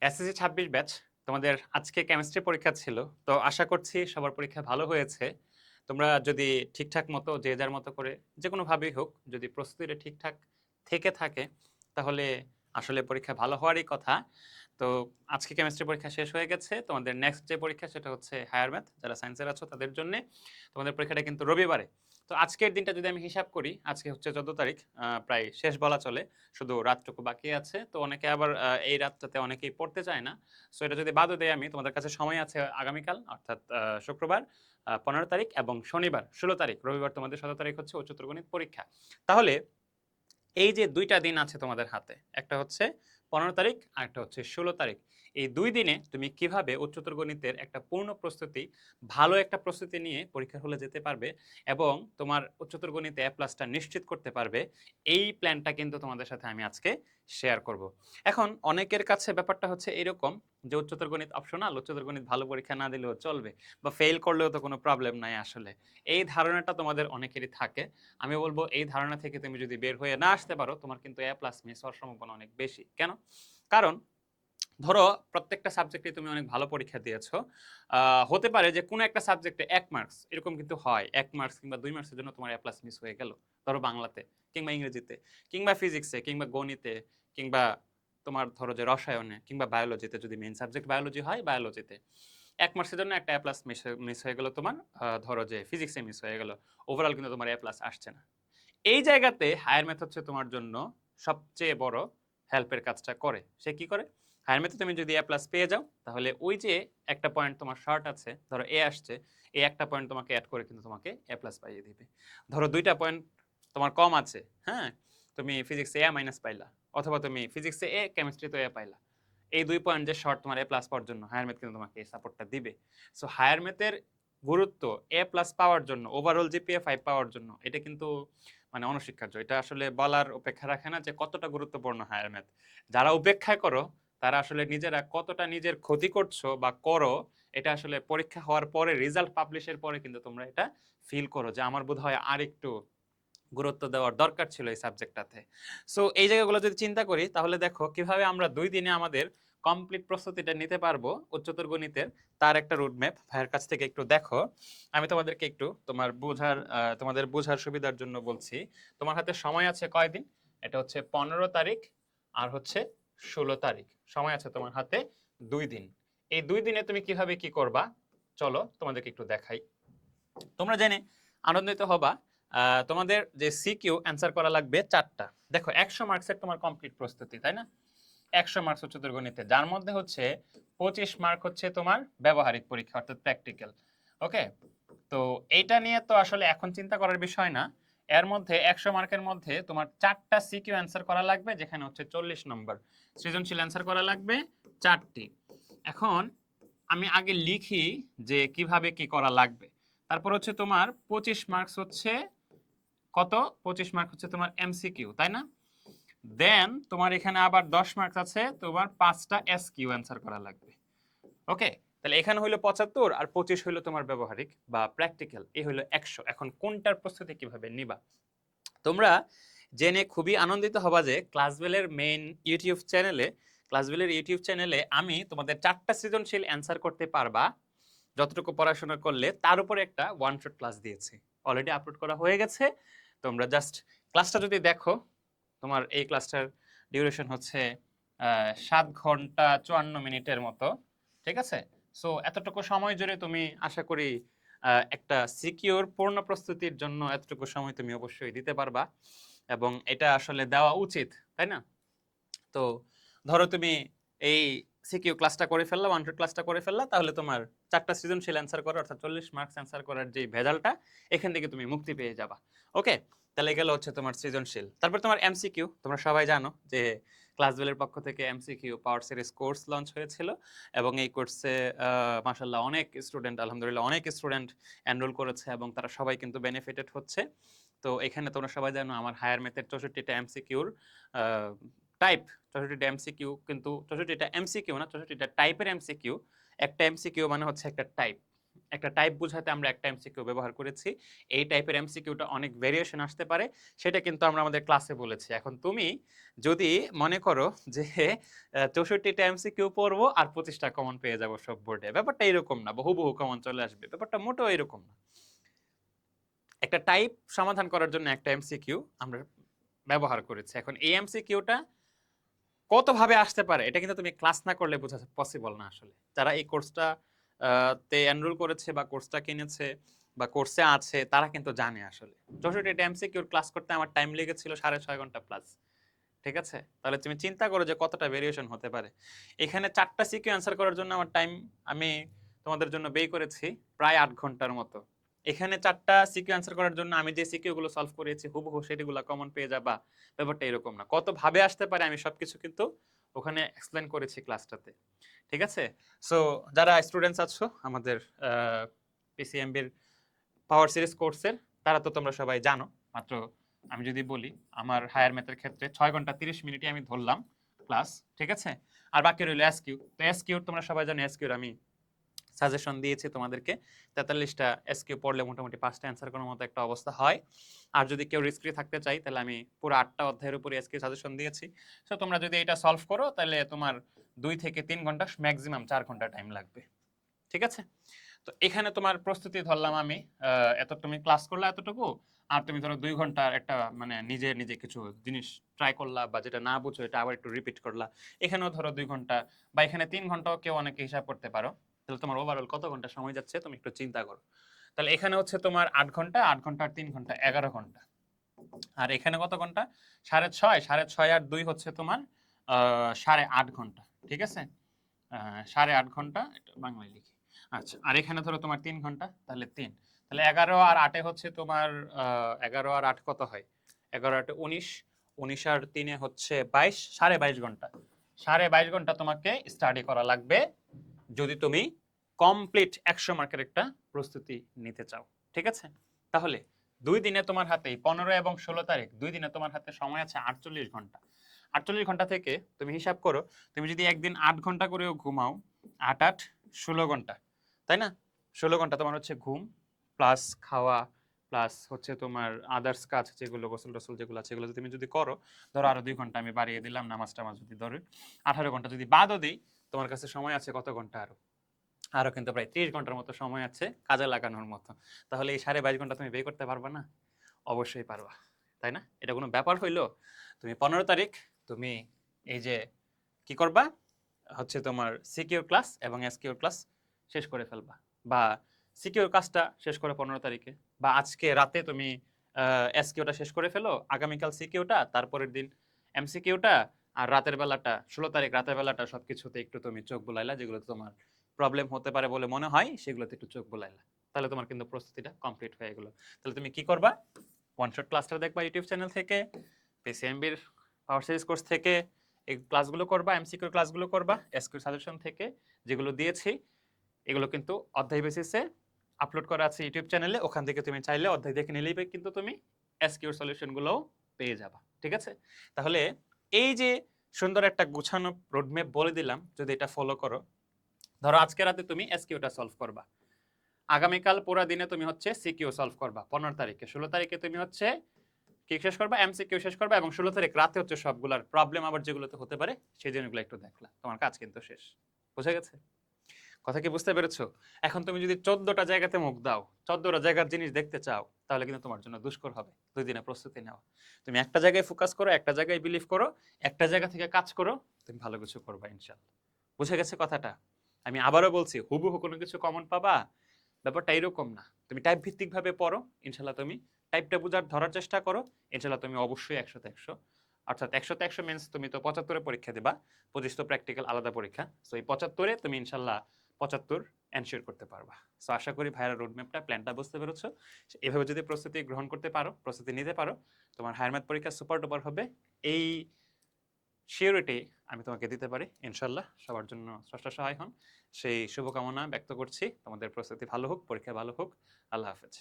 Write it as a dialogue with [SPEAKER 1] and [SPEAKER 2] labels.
[SPEAKER 1] SSC ২৬ batch তোমাদের আজকে chemistry পরীক্ষা ছিল। তো আশা করছি সবার পরীক্ষা ভালো হয়েছে। তোমরা যদি ঠিকঠাক মতো যে যার মতো করে যেকোনোভাবেই হোক যদি প্রস্তুতিটা ঠিকঠাক থেকে থাকে তাহলে আসলে পরীক্ষা ভালো হওয়ারই কথা। তো আজকে কেমিস্ট্রি পরীক্ষা শেষ হয়ে গেছে। তোমাদের নেক্সট যে পরীক্ষা সেটা হচ্ছে হায়ার ম্যাথ। যারা সায়েন্সের আছো তাদের জন্যে। তোমাদের পরীক্ষাটা কিন্তু রবিবারে। তো আজকের দিনটা যদি আমি হিসাব করি, আজকে হচ্ছে ১৪ তারিখ। প্রায় শেষ বলা চলে। শুধু রাতটুকু বাকি আছে। তো অনেকে আবার এই রাতটাতে অনেকেই পড়তে চায় না। সো এটা যদি বাদও দেই আমি, তোমাদের কাছে সময় আছে আগামীকাল অর্থাৎ শুক্রবার ১৫ তারিখ এবং শনিবার ১৬ তারিখ। রবিবার তোমাদের ১৭ তারিখ হচ্ছে উচ্চতর গণিত পরীক্ষা। তাহলে এই যে ২ টা দিন আছে তোমাদের হাতে। একটা হচ্ছে ১৫ তারিখ আর একটা হচ্ছে ১৬ তারিখ। এই ২ দিনে তুমি কিভাবে উচ্চতর গণিতের একটা পূর্ণ প্রস্তুতি, ভালো একটা প্রস্তুতি নিয়ে পরীক্ষার হলে যেতে পারবে এবং তোমার উচ্চতর গণিতে A+ টা নিশ্চিত করতে পারবে, এই প্ল্যানটা কিন্তু তোমাদের সাথে আমি আজকে শেয়ার করব। এখন অনেকের কাছে ব্যাপারটা হচ্ছে এরকম যে উচ্চতর গণিত অপশনাল, উচ্চতর গণিত ভালো পরীক্ষা না দিলেও চলবে বা ফেইল করলেও তো কোনো প্রবলেম নাই আসলে। এই ধারণাটা তোমাদের অনেকেরই থাকে। আমি বলব এই ধারণা থেকে তুমি যদি বের হয়ে না আসতে পারো, তোমার কিন্তু A+ মিস হওয়ার সম্ভাবনা অনেক বেশি। কেন? কারণ ধরো প্রত্যেকটা সাবজেক্টে তুমি অনেক ভালো পরীক্ষা দিয়েছো। হতে পারে যে কোনো একটা সাবজেক্টে ১ মার্কস এরকম কিন্তু হয়। ১ মার্কস কিংবা ২ মার্কসের জন্য তোমার A+ মিস হয়ে গেল। ধরো বাংলাতে কিংবা ইংরেজিতে কিংবা ফিজিক্সে কিংবা গণিতে কিংবা তোমার ধরো যে রসায়নে কিংবা বায়োলজিতে যদি মেইন সাবজেক্ট বায়োলজি হয়, বায়োলজিতে ১ মার্কসের জন্য একটা A+ মিস হয়ে গেল তোমার। ধরো যে ফিজিক্সে মিস হয়ে গেল। ওভারঅল কিন্তু তোমার A+ আসছে না। এই জায়গাতে হায়ার ম্যাথ হচ্ছে তোমার জন্য সবচেয়ে বড় হেল্পের কাজটা করে। সে কি করে? হায়ার ম্যাথে তুমি যদি A+ পেয়ে যাও, তাহলে ওই যে একটা পয়েন্ট তোমার শর্ট আছে, ধরো A আসছে, এই একটা পয়েন্ট তোমাকে এড করে কিন্তু তোমাকে A+ পাইয়ে দিবে। ধরো ২ টা পয়েন্ট তোমার কম আছে, হ্যাঁ? তুমি ফিজিক্সে A- পাইলা অথবা তুমি ফিজিক্সে A, কেমিস্ট্রিতে A পাইলা। এই ২ পয়েন্ট যে শর্ট তোমার A+ পাওয়ার জন্য হায়ার ম্যাথ কিন্তু তোমাকে এই সাপোর্টটা দিবে। সো হায়ার ম্যাথের গুরুত্ব A+ পাওয়ার জন্য, ওভারঅল জিপিএ ৫ পাওয়ার জন্য এটা কিন্তু মানে অনস্বীকার্য। এটা আসলে বলার অপেক্ষা রাখে না যে কতটা গুরুত্বপূর্ণ হায়ার ম্যাথ। যারা উপেক্ষা করো তারা আসলে নিজেরা কতটা নিজের ক্ষতি করছো বা করো, এটা আসলে পরীক্ষা হওয়ার পরে রেজাল্ট পাবলিশের পরে কিন্তু তোমরা এটা ফিল করো যে আমার বোধহয় আরেকটু গুরুত্ব দেওয়ার দরকার ছিল এই সাবজেক্টটাতে। সো এই জায়গাগুলো যদি চিন্তা করি তাহলে দেখো কিভাবে আমরা ২ দিনে আমাদের কমপ্লিট প্রস্তুতিটা নিতে পারবো উচ্চতর গণিতের, তার একটা রুট ম্যাপ ভাইয়ের কাছ থেকে একটু দেখো। আমি তোমাদেরকে একটু তোমাদের বোঝার সুবিধার জন্য বলছি। তোমার হাতে সময় আছে কয়দিন? এটা হচ্ছে ১৫ তারিখ আর হচ্ছে ১৬ তারিখ। সময় আছে তোমার হাতে ২ দিন। এই ২ দিনে তুমি কিভাবে কি করবা? চলো তোমাদেরকে একটু দেখাই। তোমরা জেনে আনন্দিত হবা। তোমাদের যে সিকিউ অ্যান্সার করা লাগবে ৪টা। দেখো ১০০ মার্কসের তোমার কমপ্লিট প্রস্তুতি, তাই না? ১০০ মার্কস উচ্চতর গণিতে, যার মধ্যে হচ্ছে ২৫ মার্ক হচ্ছে তোমার ব্যবহারিক পরীক্ষা অর্থাৎ প্র্যাকটিক্যাল। ওকে? তো এইটা নিয়ে তো আসলে এখন চিন্তা করার বিষয় না। এর মধ্যে ১০০ মার্কের মধ্যে তোমার ৪টা সিকিউ অ্যান্সার করা লাগবে, যেখানে হচ্ছে ৪০ নম্বর। সৃজনশীল অ্যান্সার করা লাগবে ৪টি। এখন আমি আগে লিখি যে কিভাবে কি করা লাগবে। তারপর হচ্ছে তোমার ২৫ মার্কস হচ্ছে কত? ২৫ মার্ক হচ্ছে তোমার এমসিকিউ, তাই না? দেন তোমার এখানে আবার ১০ মার্কস আছে, তোমার ৫টা এসকিউ অ্যান্সার করা লাগবে। ওকে? তাহলে এখানে হইলো ৭৫ আর ২৫ হইলো তোমার ব্যবহারিক বা প্র্যাকটিক্যাল। এই হইলো ১০০। এখন কোনটার প্রস্তুতি কিভাবে নিবা? তোমরা জেনে খুবই আনন্দিত হবা যে ক্লাসবেলের ইউটিউব চ্যানেলে আমি তোমাদের ৪টা সৃজনশীল অ্যান্সার করতে পারবা যতটুকু পড়াশোনা করলে তার উপরে একটা ওয়ান শট ক্লাস দিয়েছি। অলরেডি আপলোড করা হয়ে গেছে। তোমরা জাস্ট ক্লাসটা যদি দেখো, তোমার এই ক্লাসটার ডিউরেশন হচ্ছে ৭ ঘন্টা ৫৪ মিনিটের মতো। ঠিক আছে? সো এতটুকু সময় জুড়ে তুমি আশা করি একটা সিকিউর পূর্ণ প্রস্তুতির জন্য এতটুকু সময় তুমি অবশ্যই দিতে পারবা এবং এটা আসলে দেওয়া উচিত, তাই না? তো ধরো তুমি এই সিকিউ ক্লাসটা করে ফেললা, ওয়ান শট ক্লাসটা করে ফেললা, তাহলে তোমার ৪টা সৃজনশীল অ্যান্সার করা অর্থাৎ ৪০ মার্কস অ্যান্সার করার যে ভেজালটা, এখান থেকে তুমি মুক্তি পেয়ে যাবা। ওকে? তাহলে গেল হচ্ছে তোমার সৃজনশীল। তারপর তোমার এমসিকিউ। তোমরা সবাই জানো যে ক্লাসবেলের পক্ষ থেকে MCQ power series course launch হয়েছিল এবং এই কোর্সে মাশাআল্লাহ অনেক স্টুডেন্ট, আলহামদুলিল্লাহ অনেক স্টুডেন্ট এনরোল করেছে এবং তারা সবাই কিন্তু বেনিফিটেড হচ্ছে। তো এখানে তোমরা সবাই জানো আমার হায়ার ম্যাথের ৬৪টা এমসিকিউর টাইপ, ৬৪টা এমসিকিউ, কিন্তু ৬৪টা এমসিকিউ না, ৬৪টা টাইপের এমসিকিউ। একটা এমসিকিউ মানে হচ্ছে একটা টাইপ। একটা টাইপ বোঝাতে আমরা একটা এমসিকিউ ব্যবহার করেছি। এই টাইপের এমসিকিউটা অনেক ভেরিয়েশন আসতে পারে, সেটা কিন্তু আমরা আমাদের ক্লাসে বলেছি। এখন তুমি যদি মনে করো যে ৬৪টা এমসিকিউ পড়বো আর 25টা কমন পেয়ে যাবো সব বোর্ডে, ব্যাপারটা এরকম না। বহু কমন চলে আসবে, ব্যাপারটা মোটেও এরকম না। একটা টাইপ সমাধান করার জন্য একটা এমসিকিউ আমরা ব্যবহার করেছি। এখন এই এমসিকিউটা কত ভাবে আসতে পারে এটা কিন্তু তুমি ক্লাস না করলে বোঝা পসিবল না আসলে। যারা এই কোর্সটা তে এনরোল করেছে বা কোর্সটা কিনেছে বা কোর্সে আছে তারা কিন্তু জানে আসলে। ৬৪টা এমসিকিউর ক্লাস করতে আমার টাইম লেগেছিল ৬.৫ ঘন্টা প্লাস। ঠিক আছে? তাহলে তুমি চিন্তা করো যে কতটা ভেরিয়েশন হতে পারে। এখানে ৪টা সিকিউ অ্যান্সার করার জন্য আমার টাইম আমি তোমাদের জন্য ব্যয় করেছি প্রায় ৮ ঘন্টার মতো। এখানে ৪টা সিকিউ অ্যান্সার করার জন্য আমি যে সিকিউ গুলো সলভ করেছি হুবহু সেগুলো কমন পেয়ে যাবা, ব্যাপারটা এরকম না। কত ভাবে আসতে পারে আমি সবকিছু কিন্তু ওখানে এক্সপ্লেন করেছি ক্লাসটাতে। ঠিক আছে? সো যারা স্টুডেন্টস আছো আমাদের পিসিএমবির পাওয়ার সিরিজ কোর্সের, তারা তো তোমরা সবাই জানো। মাত্র আমি যদি বলি আমার হায়ার ম্যাথের ক্ষেত্রে ৬ ঘন্টা ৩০ মিনিটে আমি ধরলাম ক্লাস। ঠিক আছে? আর বাকি রইল এসকিউ। তো এসকিউ তোমরা সবাই জানো, এসকিউর আমি সাজেশন দিয়েছি তোমাদেরকে। 43টা এসকিউ পড়লে মোটামুটি 5টা অ্যান্সার করার মতো একটা অবস্থা হয়। আর যদি কেউ রিস্ক ফ্রি থাকতে চাই তাহলে আমি পুরো 8টা অধ্যায়ের উপরে এসকিউ সাজেশন দিয়েছি। সো তোমরা যদি এটা সলভ করো তাহলে তোমার 2 থেকে 3 ঘন্টা, ম্যাক্সিমাম 4 ঘন্টা টাইম লাগবে। ঠিক আছে? তো এখানে তোমার প্রস্তুতি ধরলাম আমি, এত তুমি ক্লাস করলা এতটুকু, আর তুমি ধরো 2 ঘন্টার একটা মানে নিজে কিছু জিনিস ট্রাই করলা বা যেটা না বুঝো এটা আবার একটু রিপিট করলা। এখানেও ধরো 2 ঘন্টা বা এখানে 3 ঘন্টাও কেউ অনেকে হিসাব করতে পারো। তাহলে তোমার ওভারঅল কত ঘন্টা সময় যাচ্ছে তুমি একটু চিন্তা করো। তাহলে এখানে হচ্ছে তোমার ৮ ঘন্টা, ৮ ঘন্টা আর 3 ঘন্টা 11 ঘন্টা। আর এখানে কত ঘন্টা? 6.5, 6.5 আর 2 হচ্ছে তোমার 8.5 ঘন্টা। ঠিক আছে? 8.5 ঘন্টা, এটা বাংলায় লিখি। আচ্ছা, আর এখানে ধরো তোমার 3 ঘন্টা, তাহলে 3। তাহলে 11 আর 8 এ হচ্ছে তোমার 11 আর 8 কত হয়? 11 আর 8 19, 19 আর 3 এ হচ্ছে 22, 22.5 ঘন্টা। 22.5 ঘন্টা তোমাকে স্টাডি করা লাগবে যদি তুমি কমপ্লিট 100 মার্কের একটা প্রস্তুতি নিতে চাও। ঠিক আছে? তাহলে 2 দিনে তোমার হাতে 15 এবং 16 তারিখ 2 দিনে তোমার হাতে সময় আছে 48 ঘন্টা। 48 ঘন্টা থেকে তুমি হিসাব করো, তুমি যদি একদিন 8 ঘন্টা করেও ঘুমাও, 8 8 16 ঘন্টা, তাই না? 16 ঘন্টা তোমার হচ্ছে ঘুম প্লাস খাওয়া প্লাস হচ্ছে তোমার আদার্স কাজ যেগুলো গোসল টোসল যেগুলো আছে সেগুলো তুমি যদি করো, ধরো আরো 2 ঘন্টা আমি বাড়িয়ে দিলাম, নামাজ টামাজ যদি ধরো 18 ঘন্টা যদি বাদও দিই, তোমার কাছে সময় আছে কত ঘন্টা? আরো কিন্তু প্রায় 30 ঘন্টার মতো সময় আছে কাজে লাগানোর মতো। তাহলে এই 22.5 ঘন্টা তুমি ব্যয় করতে পারবা না? অবশ্যই পারবা, তাই না? এটা কোনো ব্যাপার হইলো? তুমি 15 তারিখ তুমি এই যে কি করবা হচ্ছে তোমার সিকিউর ক্লাস এবং এসকিউর ক্লাস শেষ করে ফেলবা, বা সিকিউর কাজটা শেষ করে 15 তারিখে, বা আজকে রাতে তুমি এসকিউটা শেষ করে ফেলো, আগামীকাল সিকিউটা, তারপরের দিন এমসিকিউটা, আর রাতের বেলাটা 16 তারিখ রাতের বেলাটা সবকিছুতে একটু তুমি চোখ বুলাইলা, যেগুলো তোমার প্রবলেম হতে পারে বলে মনে হয় সেগুলোতে একটু চোখ বুলাইলা। তাহলে তোমার কিন্তু প্রস্তুতিটা কমপ্লিট হয়ে গেল। তাহলে তুমি কি করবা? ওয়ান শট ক্লাসটা দেখবা ইউটিউব চ্যানেল থেকে, পিসিএমবির পাওয়ার সিরিজ কোর্স থেকে এই ক্লাসগুলো করবা, এমসিকিউ ক্লাসগুলো করবা, এসকিউ সাজেশন থেকে যেগুলো দিয়েছি এগুলো কিন্তু অধ্যায় বেসিসে আপলোড করা আছে ইউটিউব চ্যানেলে। ওখান থেকে তুমি চাইলে অধ্যায় দেখে নিলেই কিন্তু তুমি এসকিউর সলিউশনগুলোও পেয়ে যাবা। ঠিক আছে? তাহলে এই যে সুন্দর একটা গুছানো রোডম্যাপ বলে দিলাম, যদি এটা ফলো করো, ধরো আজকে রাতে তুমি এসকিউটা সলভ করবা, আগামীকাল পুরো দিনে তুমি হচ্ছে সিকিউ সলভ করবা, 15 তারিখে 16 তারিখে তুমি হচ্ছে কি শেষ করবা? এমসিকিউ শেষ করবা, এবং 16 তারিখ রাতে হচ্ছে সবগুলার প্রবলেম আবার যেগুলোতে হতে পারে সেই জিনিসগুলো একটু দেখলা, তোমার কাজ কিন্তু শেষ। বুঝে গেছে কথা? কি বুঝতে পেরেছো? এখন তুমি যদি 14টা জায়গাতে মুখ দাও, 14টা জায়গার জিনিস দেখতে চাও, তাহলে কিন্তু তোমার জন্য দুষ্কর হবে 2 দিনে প্রস্তুতি নেওয়া। তুমি একটা জায়গায় ফোকাস করো, একটা জায়গায় বিলিভ করো, একটা জায়গা থেকে কাজ করো, তুমি ভালো কিছু করবা ইনশাআল্লাহ। বুঝে গেছে কথাটা? আমি আবারও বলছি, হুবহু কোনো কিছু কমন পাবা ব্যাপারটা এরকম না। তুমি টাইপ ভিত্তিক ভাবে পড়ো, ইনশাআল্লাহ তুমি টাইপটা বুঝার ধরার চেষ্টা করো, ইনশাআল্লাহ তুমি অবশ্যই 100 তে 100, অর্থাৎ 100 তে 100 মিন্স তুমি তো 75 এ পরীক্ষা দিবা, 25 তো প্র্যাকটিক্যাল আলাদা পরীক্ষা। সো এই 75 এ তুমি ইনশাআল্লাহ 75 এনশিওর করতে পারবা। সো আশা করি ভাইয়ার রোডম্যাপটা প্ল্যানটা বুঝতে পেরেছো। এভাবে যদি প্রস্তুতি গ্রহণ করতে পারো, প্রস্তুতি নিতে পারো, তোমার হায়ার ম্যাথ পরীক্ষা সুপার ডুপার হবে। এই সিওরিটি আমি তোমাকে দিতে পারি ইনশাআল্লাহ। সবার জন্য স্রষ্টা সহায় হন সেই শুভকামনা ব্যক্ত করছি। তোমাদের প্রস্তুতি ভালো হোক, পরীক্ষা ভালো হোক। আল্লাহ হাফেজ।